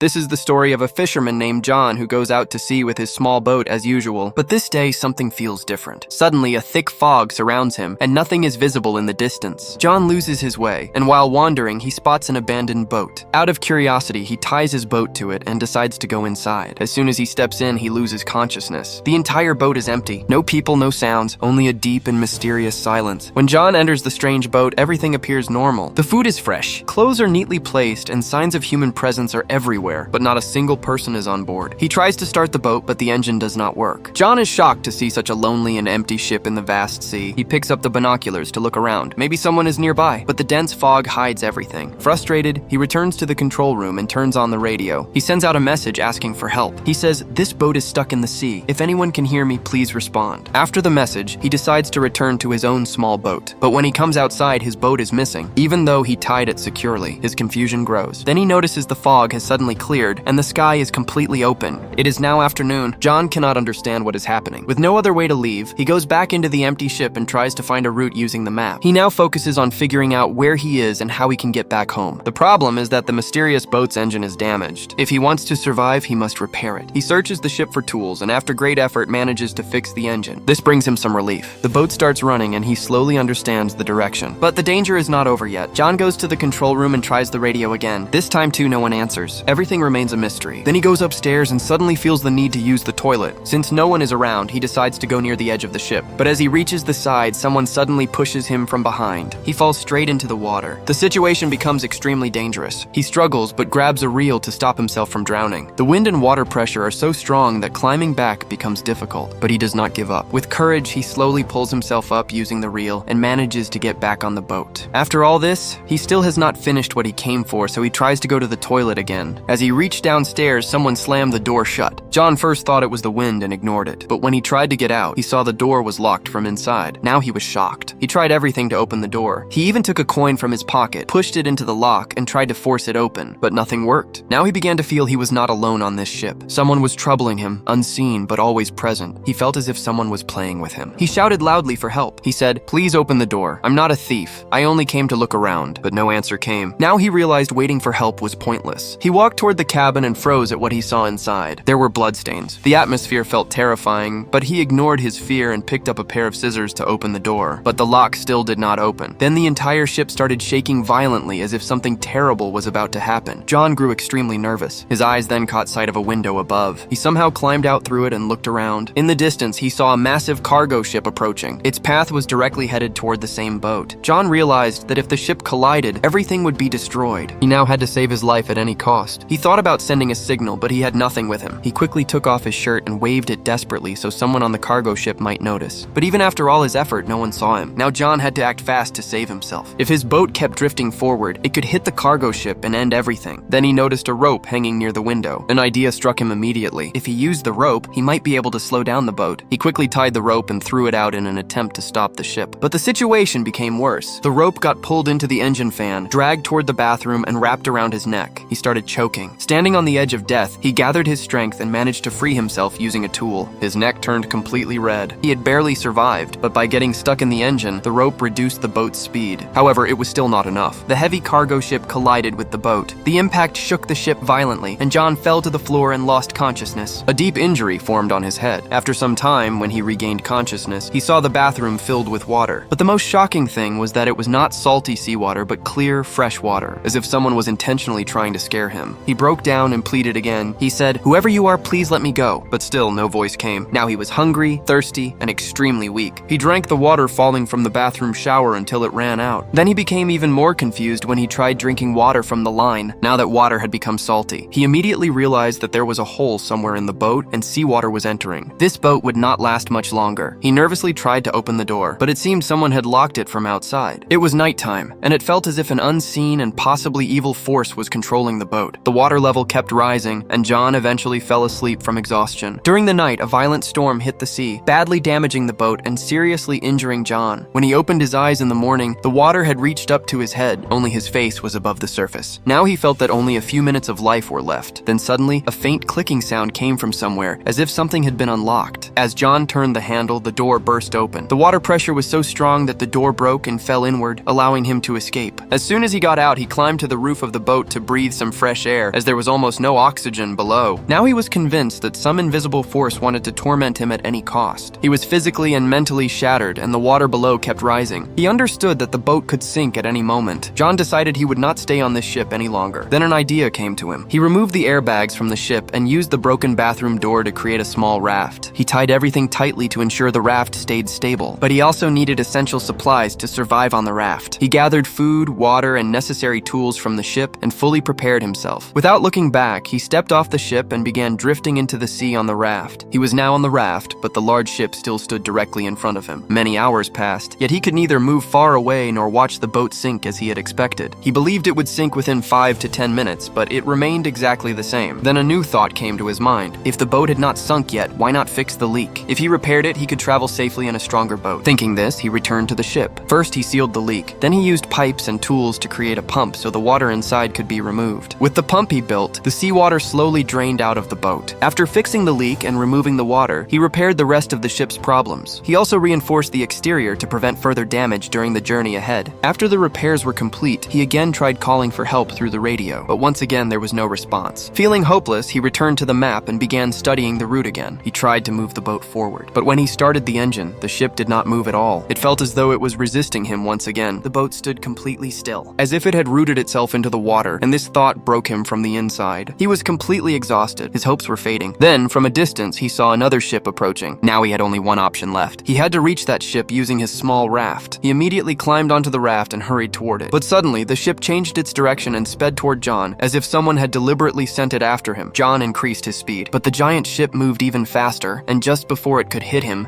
This is the story of a fisherman named John who goes out to sea with his small boat as usual, but this day something feels different. Suddenly, a thick fog surrounds him, and nothing is visible in the distance. John loses his way, and while wandering, he spots an abandoned boat. Out of curiosity, he ties his boat to it and decides to go inside. As soon as he steps in, he loses consciousness. The entire boat is empty. No people, no sounds, only a deep and mysterious silence. When John enters the strange boat, everything appears normal. The food is fresh, clothes are neatly placed, and signs of human presence are everywhere. But not a single person is on board. He tries to start the boat, but the engine does not work. John is shocked to see such a lonely and empty ship in the vast sea. He picks up the binoculars to look around. Maybe someone is nearby, but the dense fog hides everything. Frustrated, he returns to the control room and turns on the radio. He sends out a message asking for help. He says, "This boat is stuck in the sea. If anyone can hear me, please respond." After the message, he decides to return to his own small boat. But when he comes outside, his boat is missing. Even though he tied it securely, his confusion grows. Then he notices the fog has suddenly cleared and the sky is completely open. It is now afternoon. John cannot understand what is happening. With no other way to leave, he goes back into the empty ship and tries to find a route using the map. He now focuses on figuring out where he is and how he can get back home. The problem is that the mysterious boat's engine is damaged. If he wants to survive, he must repair it. He searches the ship for tools and after great effort manages to fix the engine. This brings him some relief. The boat starts running and he slowly understands the direction. But the danger is not over yet. John goes to the control room and tries the radio again. This time too, no one answers. Everything remains a mystery. Then he goes upstairs and suddenly feels the need to use the toilet. Since no one is around, he decides to go near the edge of the ship. But as he reaches the side, someone suddenly pushes him from behind. He falls straight into the water. The situation becomes extremely dangerous. He struggles but grabs a reel to stop himself from drowning. The wind and water pressure are so strong that climbing back becomes difficult, but he does not give up. With courage, he slowly pulls himself up using the reel and manages to get back on the boat. After all this, he still has not finished what he came for, so he tries to go to the toilet again. As he reached downstairs, someone slammed the door shut. John first thought it was the wind and ignored it, but when he tried to get out, he saw the door was locked from inside. Now he was shocked. He tried everything to open the door. He even took a coin from his pocket, pushed it into the lock, and tried to force it open, but nothing worked. Now he began to feel he was not alone on this ship. Someone was troubling him, unseen but always present. He felt as if someone was playing with him. He shouted loudly for help. He said, "Please open the door. I'm not a thief. I only came to look around." But no answer came. Now he realized waiting for help was pointless. He walked toward the cabin and froze at what he saw inside. There were bloodstains. The atmosphere felt terrifying, but he ignored his fear and picked up a pair of scissors to open the door. But the lock still did not open. Then the entire ship started shaking violently as if something terrible was about to happen. John grew extremely nervous. His eyes then caught sight of a window above. He somehow climbed out through it and looked around. In the distance, he saw a massive cargo ship approaching. Its path was directly headed toward the same boat. John realized that if the ship collided, everything would be destroyed. He now had to save his life at any cost. He thought about sending a signal, but he had nothing with him. He quickly took off his shirt and waved it desperately so someone on the cargo ship might notice. But even after all his effort, no one saw him. Now John had to act fast to save himself. If his boat kept drifting forward, it could hit the cargo ship and end everything. Then he noticed a rope hanging near the window. An idea struck him immediately. If he used the rope, he might be able to slow down the boat. He quickly tied the rope and threw it out in an attempt to stop the ship. But the situation became worse. The rope got pulled into the engine fan, dragged toward the bathroom, and wrapped around his neck. He started choking. Standing on the edge of death, he gathered his strength and managed to free himself using a tool. His neck turned completely red. He had barely survived, but by getting stuck in the engine, the rope reduced the boat's speed. However, it was still not enough. The heavy cargo ship collided with the boat. The impact shook the ship violently, and John fell to the floor and lost consciousness. A deep injury formed on his head. After some time, when he regained consciousness, he saw the bathroom filled with water. But the most shocking thing was that it was not salty seawater, but clear, fresh water, as if someone was intentionally trying to scare him. He broke down and pleaded again. He said, "Whoever you are, please let me go." But still, no voice came. Now he was hungry, thirsty, and extremely weak. He drank the water falling from the bathroom shower until it ran out. Then he became even more confused when he tried drinking water from the line, now that water had become salty. He immediately realized that there was a hole somewhere in the boat and seawater was entering. This boat would not last much longer. He nervously tried to open the door, but it seemed someone had locked it from outside. It was nighttime, and it felt as if an unseen and possibly evil force was controlling the boat. The water level kept rising, and John eventually fell asleep from exhaustion. During the night, a violent storm hit the sea, badly damaging the boat and seriously injuring John. When he opened his eyes in the morning, the water had reached up to his head, only his face was above the surface. Now he felt that only a few minutes of life were left. Then suddenly, a faint clicking sound came from somewhere, as if something had been unlocked. As John turned the handle, the door burst open. The water pressure was so strong that the door broke and fell inward, allowing him to escape. As soon as he got out, he climbed to the roof of the boat to breathe some fresh air. air, as there was almost no oxygen below. Now he was convinced that some invisible force wanted to torment him at any cost. He was physically and mentally shattered, and the water below kept rising. He understood that the boat could sink at any moment. John decided he would not stay on this ship any longer. Then an idea came to him. He removed the airbags from the ship and used the broken bathroom door to create a small raft. He tied everything tightly to ensure the raft stayed stable, but he also needed essential supplies to survive on the raft. He gathered food, water, and necessary tools from the ship and fully prepared himself. Without looking back, he stepped off the ship and began drifting into the sea on the raft. He was now on the raft, but the large ship still stood directly in front of him. Many hours passed, yet he could neither move far away nor watch the boat sink as he had expected. He believed it would sink within 5 to 10 minutes, but it remained exactly the same. Then a new thought came to his mind. If the boat had not sunk yet, why not fix the leak? If he repaired it, he could travel safely in a stronger boat. Thinking this, he returned to the ship. First, he sealed the leak. Then he used pipes and tools to create a pump so the water inside could be removed. With the pump he built, the seawater slowly drained out of the boat. After fixing the leak and removing the water, he repaired the rest of the ship's problems. He also reinforced the exterior to prevent further damage during the journey ahead. After the repairs were complete, he again tried calling for help through the radio, but once again there was no response. Feeling hopeless, he returned to the map and began studying the route again. He tried to move the boat forward, but when he started the engine, the ship did not move at all. It felt as though it was resisting him once again. The boat stood completely still, as if it had rooted itself into the water, and this thought broke him from the inside. He was completely exhausted. His hopes were fading. Then, from a distance, he saw another ship approaching. Now he had only one option left. He had to reach that ship using his small raft. He immediately climbed onto the raft and hurried toward it. But suddenly, the ship changed its direction and sped toward John, as if someone had deliberately sent it after him. John increased his speed, but the giant ship moved even faster, and just before it could hit him,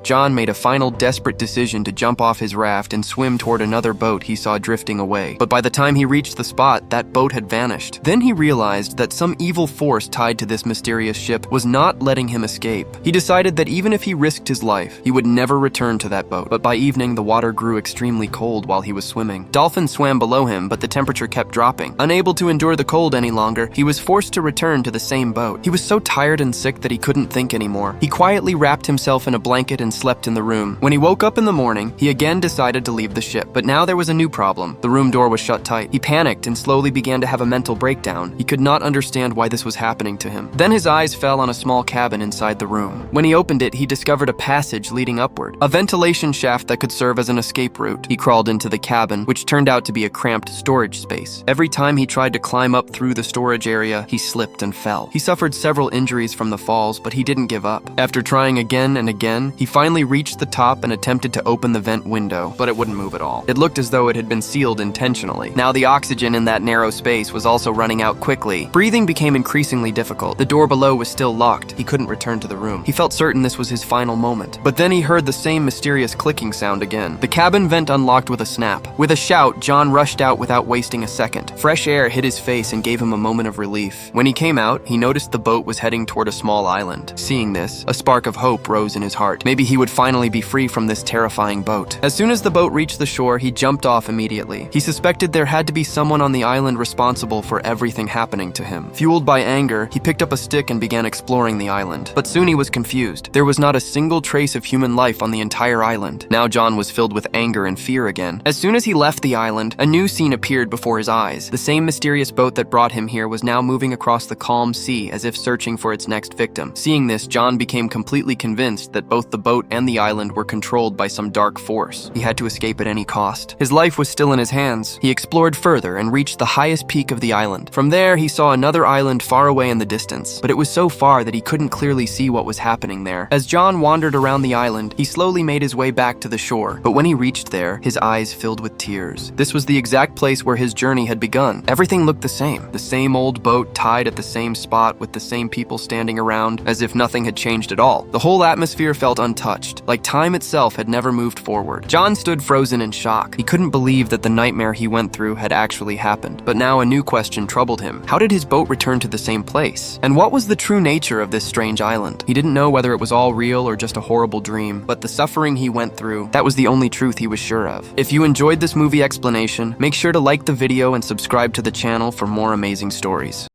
John made a final desperate decision to jump off his raft and swim toward another boat he saw drifting away. But by the time he reached the spot, that boat had vanished. Then he realized that some evil force tied to this mysterious ship was not letting him escape. He decided that even if he risked his life, he would never return to that boat. But by evening, the water grew extremely cold while he was swimming. Dolphins swam below him, but the temperature kept dropping. Unable to endure the cold any longer, he was forced to return to the same boat. He was so tired and sick that he couldn't think anymore. He quietly wrapped himself in a blanket and slept in the room. When he woke up in the morning, he again decided to leave the ship. But now there was a new problem. The room door was shut tight. He panicked and slowly began to have a mental breakdown. He could not understand why this was happening to him. Then his eyes fell on a small cabin inside the room. When he opened it, he discovered a passage leading upward, a ventilation shaft that could serve as an escape route. He crawled into the cabin, which turned out to be a cramped storage space. Every time he tried to climb up through the storage area, he slipped and fell. He suffered several injuries from the falls, but he didn't give up. After trying again and again, he finally reached the top and attempted to open the vent window, but it wouldn't move at all. It looked as though it had been sealed intentionally. Now the oxygen in that narrow space was also running out quickly. Breathing became increasingly difficult. The door below was still locked. He couldn't return to the room. He felt certain this was his final moment. But then he heard the same mysterious clicking sound again. The cabin vent unlocked with a snap. With a shout, John rushed out without wasting a second. Fresh air hit his face and gave him a moment of relief. When he came out, he noticed the boat was heading toward a small island. Seeing this, a spark of hope rose in his heart. Maybe he would finally be free from this terrifying boat. As soon as the boat reached the shore, he jumped off immediately. He suspected there had to be someone on the island responsible for everything happening to him. Fueled by anger, he picked up a stick and began exploring the island. But soon he was confused. There was not a single trace of human life on the entire island. Now John was filled with anger and fear again. As soon as he left the island, a new scene appeared before his eyes. The same mysterious boat that brought him here was now moving across the calm sea as if searching for its next victim. Seeing this, John became completely convinced that both the boat and the island were controlled by some dark force. He had to escape at any cost. His life was still in his hands. He explored further and reached the highest peak of the island. From there, he saw another island far away in the distance, but it was so far that he couldn't clearly see what was happening there. As John wandered around the island, he slowly made his way back to the shore, but when he reached there, his eyes filled with tears. This was the exact place where his journey had begun. Everything looked the same. The same old boat tied at the same spot with the same people standing around, as if nothing had changed at all. The whole atmosphere felt untouched, like time itself had never moved forward. John stood frozen in shock. He couldn't believe that the nightmare he went through had actually happened. But now a new question troubled him. How did his boat return to the same place? And what was the true nature of this strange island? He didn't know whether it was all real or just a horrible dream, but the suffering he went through, that was the only truth he was sure of. If you enjoyed this movie explanation, make sure to like the video and subscribe to the channel for more amazing stories.